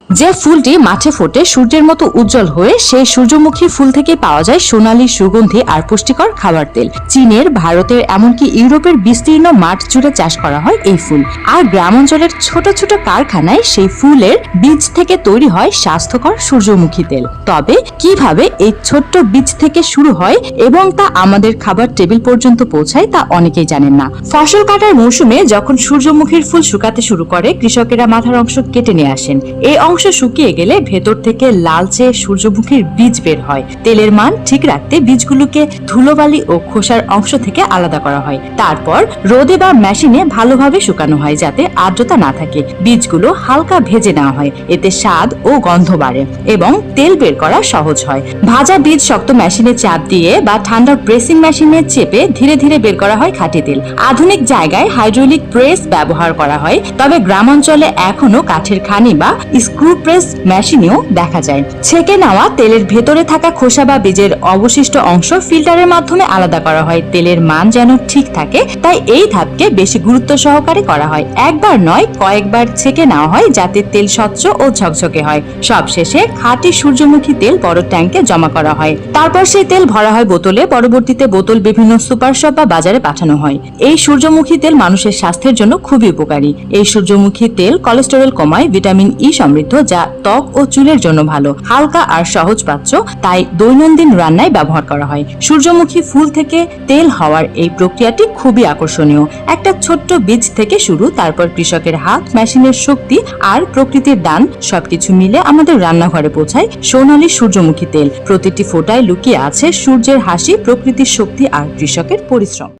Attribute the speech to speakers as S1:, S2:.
S1: যে ফুলটি মাঠে ফোটে সূর্যের মতো উজ্জ্বল হয়ে সেই সূর্যমুখী ফুল থেকে পাওয়া যায় সোনালী সুগন্ধি আর পুষ্টিকর খাবার তেল। চীনের, ভারতের এমনকি ইউরোপের বিস্তীর্ণ মাঠ জুড়ে চাষ করা হয় এই ফুল। আর গ্রামাঞ্চলের ছোট ছোট কারখানায় সেই ফুলের বীজ থেকে তৈরি হয় স্বাস্থ্যকর সূর্যমুখী তেল। তবে কিভাবে এই ছোট্ট বীজ থেকে শুরু হয় এবং তা আমাদের খাবার টেবিল পর্যন্ত পৌঁছায় তা অনেকেই জানেন না। ফসল কাটার মৌসুমে যখন সূর্যমুখীর ফুল শুকাতে শুরু করে, কৃষকেরা মাথার অংশ কেটে নিয়ে আসেন। এই অংশ শুকিয়ে গেলে ভেতর থেকে লালচে সূর্যমুখীর বীজ বের হয়। তেলের মান ঠিক রাখতে বীজগুলোকে ধুলোবালি ও খোসার অংশ থেকে আলাদা করা হয়। তারপর রোদে বা মেশিনে ভালোভাবে শুকানো হয় যাতে আর্দ্রতা না থাকে। বীজগুলো হালকা ভেজে নেওয়া হয়, এতে স্বাদ ও গন্ধ বাড়ে এবং তেল বের করা সহজ হয়। ভাজা বীজ শক্ত মেশিনে চাপ দিয়ে বা ঠান্ডা প্রেসিং মেশিনে চেপে ধীরে ধীরে বের করা হয় খাঁটি তেল। আধুনিক জায়গায় হাইড্রোলিক প্রেস ব্যবহার করা হয়, তবে গ্রামাঞ্চলে এখনো কাঠের খানি বা স্ক্রু প্রেস মেশিনেও দেখা যায়। ছেঁকে নেওয়া তেলের ভেতরে থাকা খোসা বা বীজের অবশিষ্ট অংশ ফিল্টারের মাধ্যমে আলাদা করা হয়। তেলের মান যেন ঠিক থাকে তাই এই ধাপকে বেশি গুরুত্ব সহকারে করা হয়। একবার নয়, কয়েকবার ছেঁকে নেওয়া হয় যাতে তেল স্বচ্ছ ও ঝকঝকে হয়। সবশেষে খাঁটি সূর্যমুখী তেল বড় ট্যাঙ্কে জমা করা হয়। তারপর সেই তেল ভরা হয় বোতলে। পরবর্তীতে বোতল বিভিন্ন সুপার শপ বা বাজারে পাঠানো হয়। এই সূর্যমুখী তেল মানুষের স্বাস্থ্যের জন্য খুবই উপকারী। এই সূর্যমুখী তেল কোলেস্টেরল কমায়, ভিটামিন ই সমৃদ্ধ যা ত্বক ও চুলের জন্য ভালো, হালকা আর সহজপাচ্য, তাই দৈনন্দিন রান্নায় ব্যবহার করা হয়। সূর্যমুখী ফুল থেকে তেল হওয়ার এই প্রক্রিয়াটি খুবই আকর্ষণীয়। একটা ছোট্ট বীজ থেকে শুরু, তারপর কৃষকের হাত, মেশিনের শক্তি আর প্রকৃতির দান সবকিছু মিলে আমাদের রান্নাঘরে পৌঁছায় সোনালী সূর্যমুখী তেল। প্রতিটি ফোঁটায় লুকিয়ে আছে সূর্যের হাসি, প্রকৃতির শক্তি আর কৃষকের পরিশ্রম।